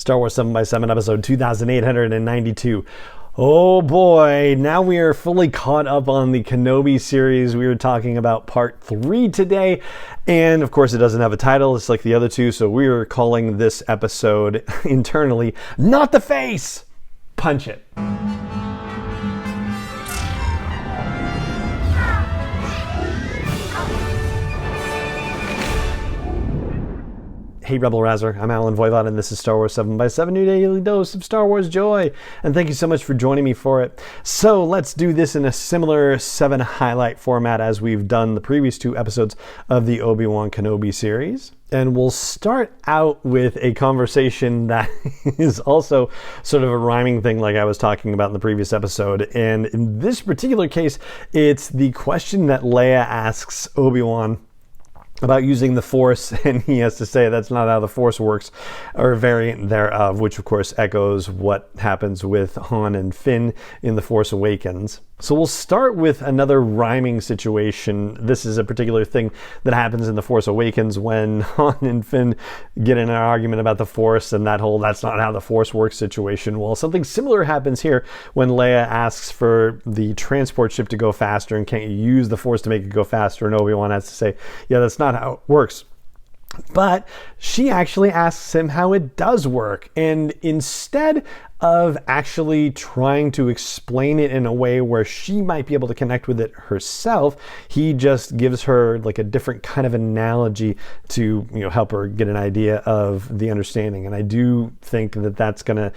Star Wars 7x7, episode 2892. Oh boy, now we are fully caught up on the Kenobi series. We were talking about part 3 today, and of course it doesn't have a title, it's like the other two, so we are calling this episode internally, Not the Face! Punch it. Hey Rebel Razzer, I'm Alan Voivod, and this is Star Wars 7x7, new daily dose of Star Wars joy, and thank you so much for joining me for it. So let's do this in a similar 7 highlight format as we've done the previous 2 episodes of the Obi-Wan Kenobi series. And we'll start out with a conversation that is also sort of a rhyming thing like I was talking about in the previous episode. And in this particular case, it's the question that Leia asks Obi-Wan about using the Force, and he has to say that's not how the Force works, or a variant thereof, which of course echoes what happens with Han and Finn in The Force Awakens. So we'll start with another rhyming situation. This is a particular thing that happens in The Force Awakens when Han and Finn get in an argument about the Force and that whole "that's not how the Force works" situation. Well, something similar happens here when Leia asks for the transport ship to go faster and can't you use the Force to make it go faster, and Obi-Wan has to say, yeah, that's not how it works. But she actually asks him how it does work, and instead of actually trying to explain it in a way where she might be able to connect with it herself, he just gives her like a different kind of analogy to, help her get an idea of the understanding. And I do think that that's going to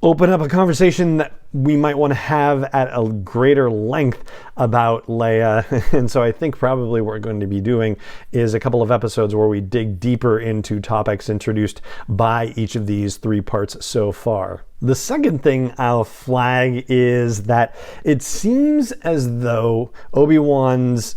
open up a conversation that we might want to have at a greater length about Leia. And so I think probably what we're going to be doing is a couple of episodes where we dig deeper into topics introduced by each of these 3 parts so far. The second thing I'll flag is that it seems as though Obi-Wan's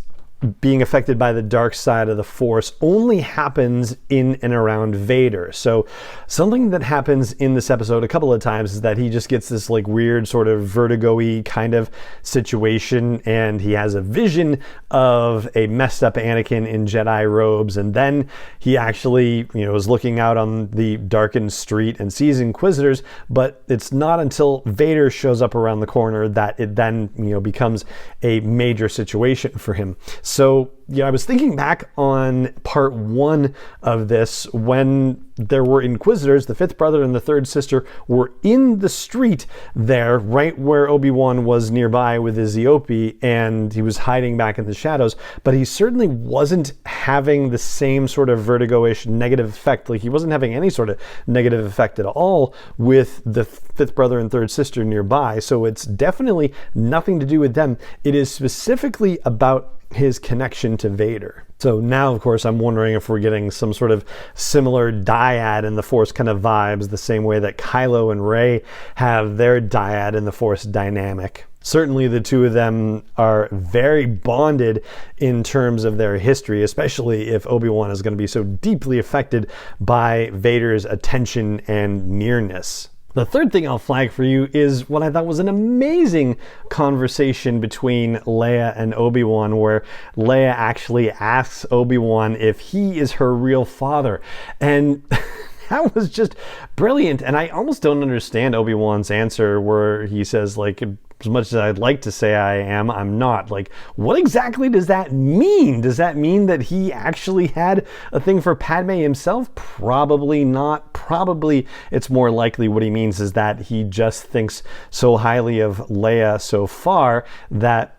being affected by the dark side of the Force only happens in and around Vader. So something that happens in this episode a couple of times is that he just gets this like weird sort of vertigo-y kind of situation, and he has a vision of a messed up Anakin in Jedi robes, and then he actually is looking out on the darkened street and sees Inquisitors, but it's not until Vader shows up around the corner that it then becomes a major situation for him. So, I was thinking back on part 1 of this when there were Inquisitors, the 5th brother and the 3rd sister were in the street there, right where Obi-Wan was nearby with his Eopie, and he was hiding back in the shadows, but he certainly wasn't having the same sort of vertigo-ish negative effect. Like, he wasn't having any sort of negative effect at all with the 5th brother and 3rd sister nearby, so it's definitely nothing to do with them. It is specifically about his connection to Vader. So now, of course, I'm wondering if we're getting some sort of similar dyad in the Force kind of vibes, the same way that Kylo and Rey have their dyad in the Force dynamic. Certainly the two of them are very bonded in terms of their history, especially if Obi-Wan is going to be so deeply affected by Vader's attention and nearness. The third thing I'll flag for you is what I thought was an amazing conversation between Leia and Obi-Wan, where Leia actually asks Obi-Wan if he is her real father. And that was just brilliant. And I almost don't understand Obi-Wan's answer where he says, like, as much as I'd like to say I am, I'm not. Like, what exactly does that mean? Does that mean that he actually had a thing for Padme himself? Probably not. Probably it's more likely what he means is that he just thinks so highly of Leia so far that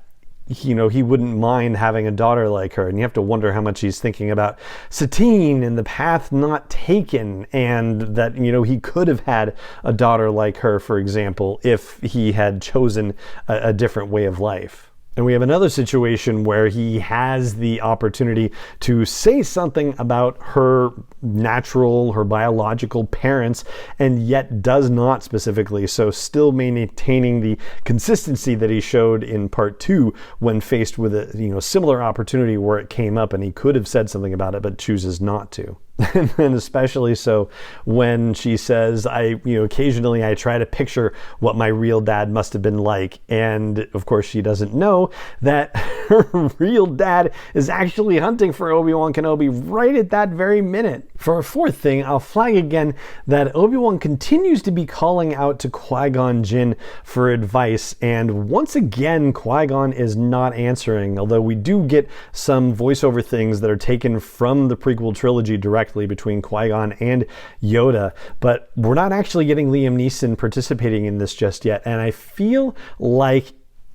he wouldn't mind having a daughter like her. And you have to wonder how much he's thinking about Satine and the path not taken, and that, he could have had a daughter like her, for example, if he had chosen a different way of life. And we have another situation where he has the opportunity to say something about her biological parents, and yet does not specifically, so still maintaining the consistency that he showed in part 2 when faced with a similar opportunity where it came up and he could have said something about it but chooses not to. And then especially so when she says, occasionally I try to picture what my real dad must have been like. And of course she doesn't know that her real dad is actually hunting for Obi-Wan Kenobi right at that very minute. For a fourth thing, I'll flag again that Obi-Wan continues to be calling out to Qui-Gon Jinn for advice. And once again, Qui-Gon is not answering, although we do get some voiceover things that are taken from the prequel trilogy directly between Qui-Gon and Yoda, but we're not actually getting Liam Neeson participating in this just yet, and I feel like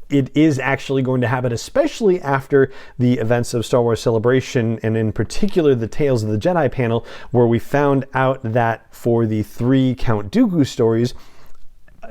it is actually going to happen, especially after the events of Star Wars Celebration, and in particular the Tales of the Jedi panel, where we found out that for the 3 Count Dooku stories,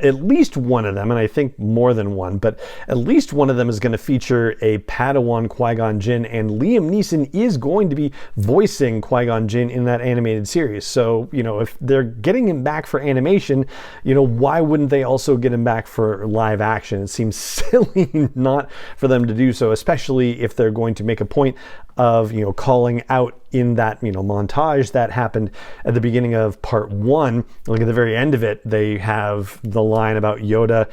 at least one of them, and I think more than one, but at least one of them is going to feature a Padawan Qui-Gon Jinn, and Liam Neeson is going to be voicing Qui-Gon Jinn in that animated series. So, if they're getting him back for animation, why wouldn't they also get him back for live action? It seems silly not for them to do so, especially if they're going to make a point of, calling out in that, montage that happened at the beginning of part 1. Like at the very end of it, they have the line about Yoda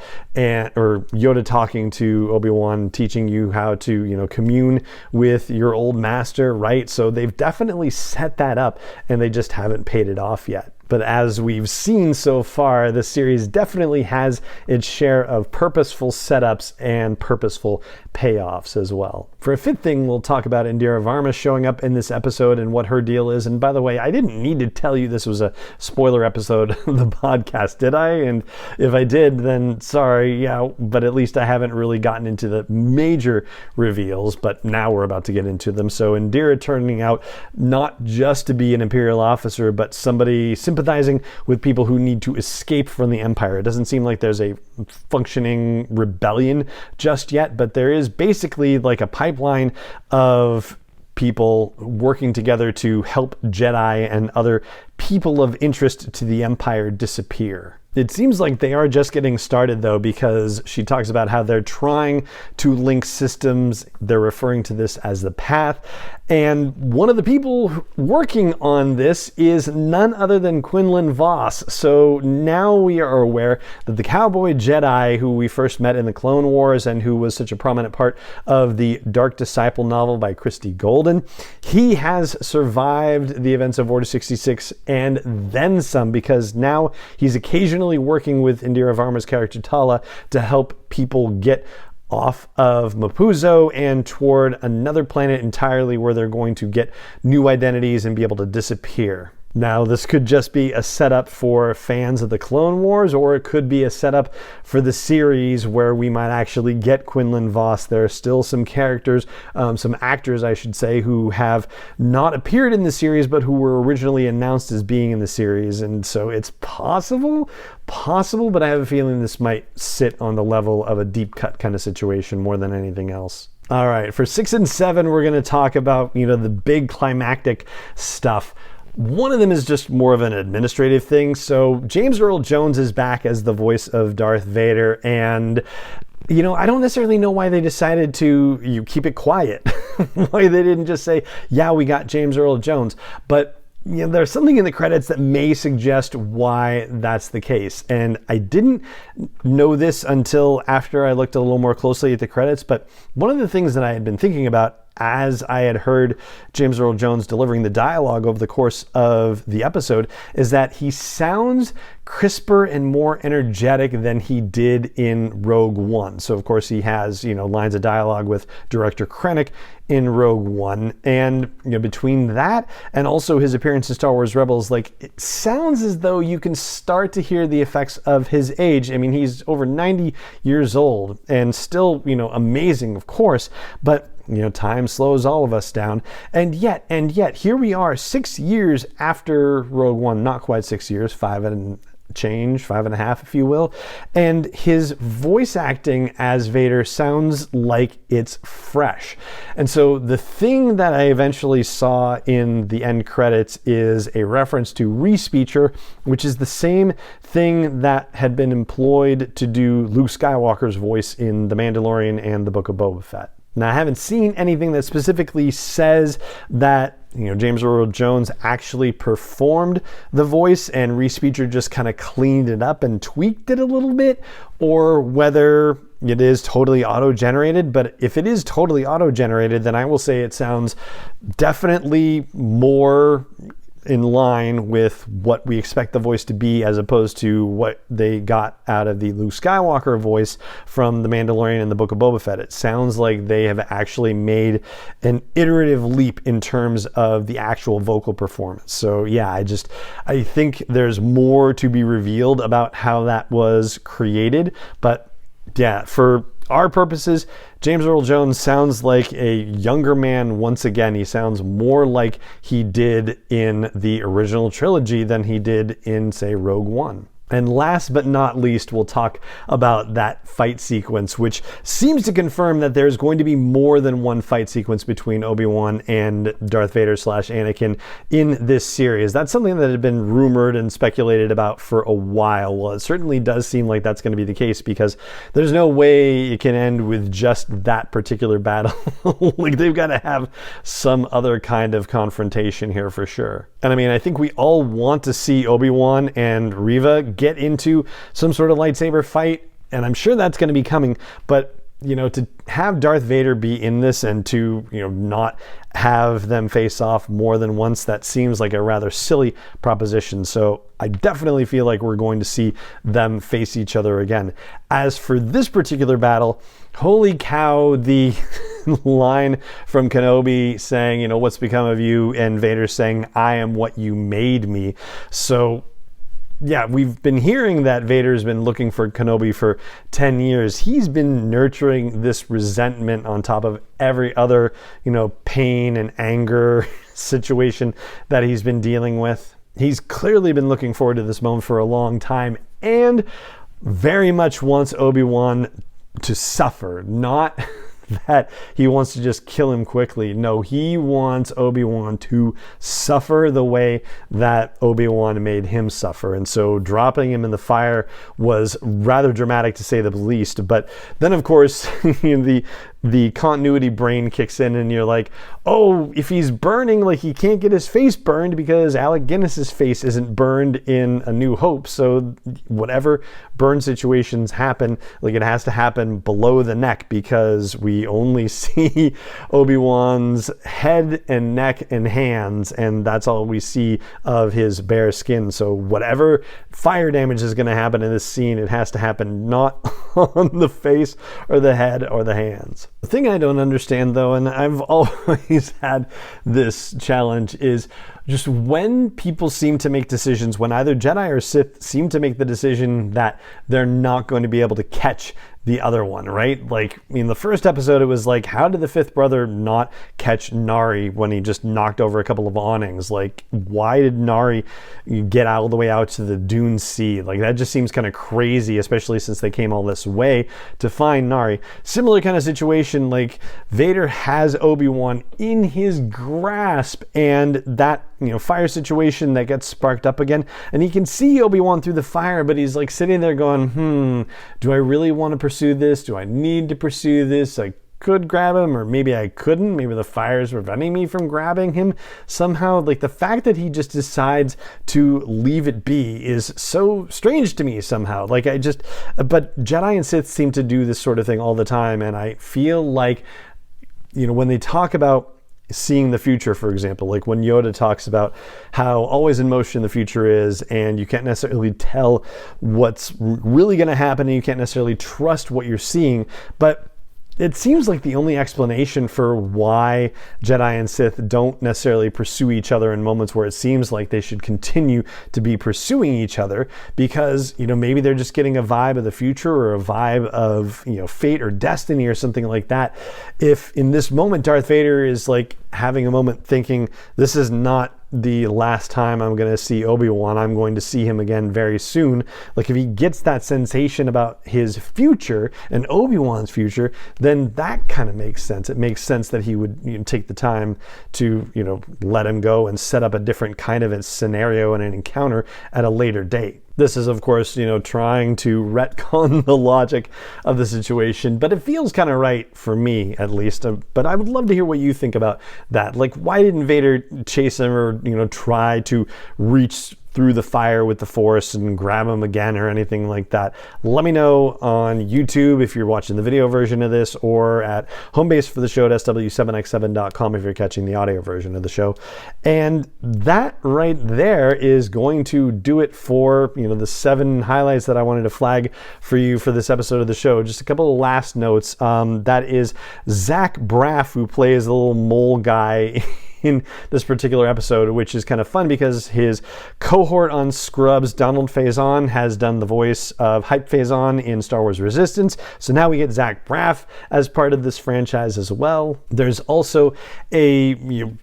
talking to Obi-Wan, teaching you how to, commune with your old master, right? So they've definitely set that up, and they just haven't paid it off yet. But as we've seen so far, the series definitely has its share of purposeful setups and purposeful payoffs as well. For a fifth thing, we'll talk about Indira Varma showing up in this episode and what her deal is. And by the way, I didn't need to tell you this was a spoiler episode of the podcast, did I? And if I did, then sorry, but at least I haven't really gotten into the major reveals, but now we're about to get into them. So Indira turning out not just to be an Imperial officer, but somebody sympathizing with people who need to escape from the Empire. It doesn't seem like there's a functioning rebellion just yet, but there is basically like a pipeline of people working together to help Jedi and other people of interest to the Empire disappear. It seems like they are just getting started, though, because she talks about how they're trying to link systems. They're referring to this as the path. And one of the people working on this is none other than Quinlan Vos. So now we are aware that the cowboy Jedi, who we first met in the Clone Wars and who was such a prominent part of the Dark Disciple novel by Christie Golden, he has survived the events of Order 66 and then some, because now he's occasionally working with Indira Varma's character Tala to help people get off of Mapuzo and toward another planet entirely, where they're going to get new identities and be able to disappear. Now, this could just be a setup for fans of the Clone Wars, or it could be a setup for the series where we might actually get Quinlan Vos. There are still some characters, some actors, I should say, who have not appeared in the series, but who were originally announced as being in the series. And so it's possible, but I have a feeling this might sit on the level of a deep cut kind of situation more than anything else. All right, for 6 and 7, we're going to talk about, the big climactic stuff. One of them is just more of an administrative thing. So James Earl Jones is back as the voice of Darth Vader, and I don't necessarily know why they decided to keep it quiet. Why they didn't just say, yeah, we got James Earl Jones. But there's something in the credits that may suggest why that's the case. And I didn't know this until after I looked a little more closely at the credits. But one of the things that I had been thinking about as I had heard James Earl Jones delivering the dialogue over the course of the episode is that he sounds crisper and more energetic than he did in Rogue One. So of course he has, lines of dialogue with director Krennic in Rogue One. And between that and also his appearance in Star Wars Rebels, it sounds as though you can start to hear the effects of his age. I mean, he's over 90 years old and still, amazing, of course, but time slows all of us down. And yet, here we are 6 years after Rogue One, not quite 6 years, 5 and a half, if you will. And his voice acting as Vader sounds like it's fresh. And so the thing that I eventually saw in the end credits is a reference to Respeecher, which is the same thing that had been employed to do Luke Skywalker's voice in The Mandalorian and the Book of Boba Fett. Now, I haven't seen anything that specifically says that James Earl Jones actually performed the voice and Respeecher just kind of cleaned it up and tweaked it a little bit, or whether it is totally auto-generated. But if it is totally auto-generated, then I will say it sounds definitely more in line with what we expect the voice to be, as opposed to what they got out of the Luke Skywalker voice from The Mandalorian and the Book of Boba Fett. It sounds like they have actually made an iterative leap in terms of the actual vocal performance. So yeah, I think there's more to be revealed about how that was created. But yeah, for our purposes, James Earl Jones sounds like a younger man once again. He sounds more like he did in the original trilogy than he did in, say, Rogue One. And last but not least, we'll talk about that fight sequence, which seems to confirm that there's going to be more than one fight sequence between Obi-Wan and Darth Vader / Anakin in this series. That's something that had been rumored and speculated about for a while. Well, it certainly does seem like that's going to be the case, because there's no way it can end with just that particular battle. Like, they've got to have some other kind of confrontation here for sure. And I mean, I think we all want to see Obi-Wan and Reva get into some sort of lightsaber fight, and I'm sure that's going to be coming. But to have Darth Vader be in this and to not have them face off more than once, that seems like a rather silly proposition. So I definitely feel like we're going to see them face each other again. As for this particular battle, holy cow, the line from Kenobi saying, what's become of you, and Vader saying, I am what you made me. So yeah, we've been hearing that Vader's been looking for Kenobi for 10 years. He's been nurturing this resentment on top of every other, pain and anger situation that he's been dealing with. He's clearly been looking forward to this moment for a long time, and very much wants Obi-Wan to suffer. Not that he wants to just kill him quickly. No, he wants Obi-Wan to suffer the way that Obi-Wan made him suffer. And so dropping him in the fire was rather dramatic, to say the least. But then, of course, the continuity brain kicks in, and you're like, oh, if he's burning, like, he can't get his face burned because Alec Guinness's face isn't burned in A New Hope. So whatever burn situations happen, like, it has to happen below the neck, because we only see Obi-Wan's head and neck and hands, and that's all we see of his bare skin. So whatever fire damage is going to happen in this scene, it has to happen not on the face or the head or the hands. The thing I don't understand, though, and I've always had this challenge, is just when people seem to make decisions, when either Jedi or Sith seem to make the decision that they're not going to be able to catch the other one, right? Like, in the first episode, it was like, how did the fifth brother not catch Nari when he just knocked over a couple of awnings? Like, why did Nari get all the way out to the Dune Sea? Like, that just seems kind of crazy, especially since they came all this way to find Nari. Similar kind of situation, like, Vader has Obi-Wan in his grasp, and that fire situation that gets sparked up again, and he can see Obi-Wan through the fire, but he's like sitting there going, do I really want to pursue this? Do I need to pursue this? I could grab him, or maybe I couldn't. Maybe the fire is preventing me from grabbing him somehow. Like, the fact that he just decides to leave it be is so strange to me somehow. Like, but Jedi and Sith seem to do this sort of thing all the time, and I feel like, when they talk about seeing the future, for example, like when Yoda talks about how always in motion the future is, and you can't necessarily tell what's really going to happen, and you can't necessarily trust what you're seeing. But it seems like the only explanation for why Jedi and Sith don't necessarily pursue each other in moments where it seems like they should continue to be pursuing each other, because, maybe they're just getting a vibe of the future, or a vibe of, fate or destiny or something like that. If in this moment Darth Vader is like having a moment thinking, this is not the last time I'm going to see Obi-Wan, I'm going to see him again very soon. Like, if he gets that sensation about his future and Obi-Wan's future, then that kind of makes sense. It makes sense that he would take the time to let him go and set up a different kind of a scenario and an encounter at a later date. This is, of course, trying to retcon the logic of the situation, but it feels kind of right for me, at least. But I would love to hear what you think about that. Like, why didn't Vader chase him or, try to reach through the fire with the Force and grab him again or anything like that? Let me know on YouTube if you're watching the video version of this, or at homebase for the show at sw7x7.com if you're catching the audio version of the show. And that right there is going to do it for the 7 highlights that I wanted to flag for you for this episode of the show. Just a couple of last notes. That is Zach Braff, who plays the little mole guy in this particular episode, which is kind of fun because his cohort on Scrubs, Donald Faison, has done the voice of Hype Faison in Star Wars Resistance. So now we get Zach Braff as part of this franchise as well. There's also a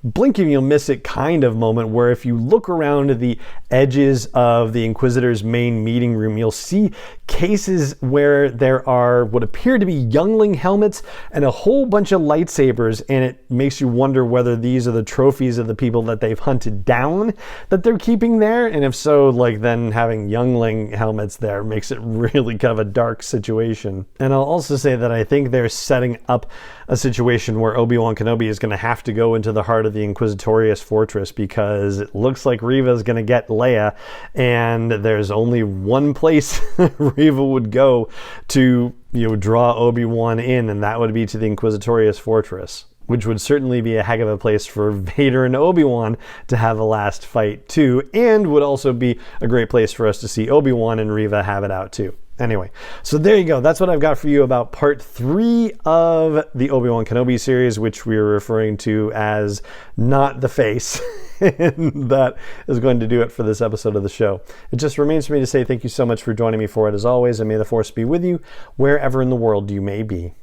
blink and you'll miss it kind of moment where if you look around the edges of the Inquisitor's main meeting room, you'll see cases where there are what appear to be youngling helmets and a whole bunch of lightsabers, and it makes you wonder whether these are the trophies of the people that they've hunted down that they're keeping there, and if so, like, then having youngling helmets there makes it really kind of a dark situation. And I'll also say that I think they're setting up a situation where Obi-Wan Kenobi is going to have to go into the heart of the Inquisitorius Fortress, because it looks like Reva is going to get Leia, and there's only one place Reva would go to draw Obi-Wan in, and that would be to the Inquisitorius Fortress, which would certainly be a heck of a place for Vader and Obi-Wan to have a last fight too, and would also be a great place for us to see Obi-Wan and Reva have it out too. Anyway, so there you go. That's what I've got for you about part 3 of the Obi-Wan Kenobi series, which we are referring to as Not the Face. And that is going to do it for this episode of the show. It just remains for me to say thank you so much for joining me for it as always, and may the Force be with you wherever in the world you may be.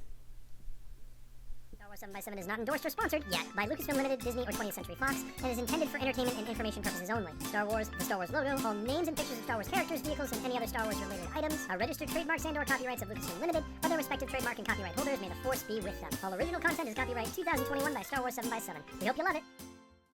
7x7 is not endorsed or sponsored yet by Lucasfilm Limited, Disney, or 20th Century Fox, and is intended for entertainment and information purposes only. Star Wars, the Star Wars logo, all names and pictures of Star Wars characters, vehicles, and any other Star Wars related items are registered trademarks and/or copyrights of Lucasfilm Limited, or their respective trademark and copyright holders. May the Force be with them. All original content is copyright 2021 by Star Wars 7x7. We hope you love it.